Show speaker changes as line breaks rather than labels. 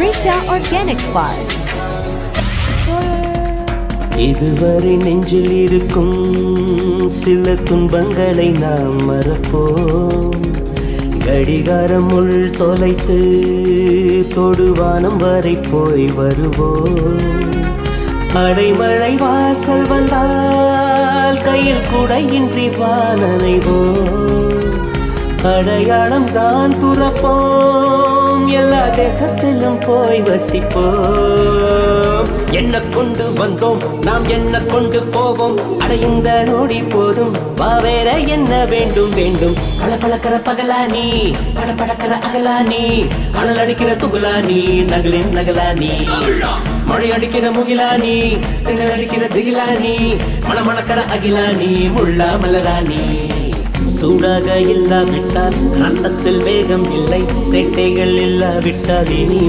Risha Organic Farm.
இதுவரை நெஞ்சில் இருக்கும் சில துன்பங்களை நாம் மறப்போம். கடிகாரம் உள் தொலைத்து தொடுவானம் வரை போய் வருவோம். அடைமழை வாசல் வந்தால் கையில் குடையின்றி வானனைவோம். அடையாளம் தான் துறப்போம், எல்லா தேசத்திலும் போய் வசிப்போம். என்ன கொண்டு வந்தோம் நாம் என்ன கொண்டு போவோம். அடைந்த நோடி போதும் வா வேற என்ன வேண்டும் வேண்டும். பளபளக்கிற பகலானி படபடக்கிற அகலானி அனல் அடிக்கிற துகுலானி நகலின் நகலானி மழை அடிக்கிற முகிலானி திங்கள் அடிக்கிற திகிலானி மணமணக்கிற அகிலானி முள்ளா மலராணி. சூடாக இல்லாவிட்டால் ரத்தத்தில் வேகம் இல்லை, சேட்டைகள் இல்லாவிட்டால் இனி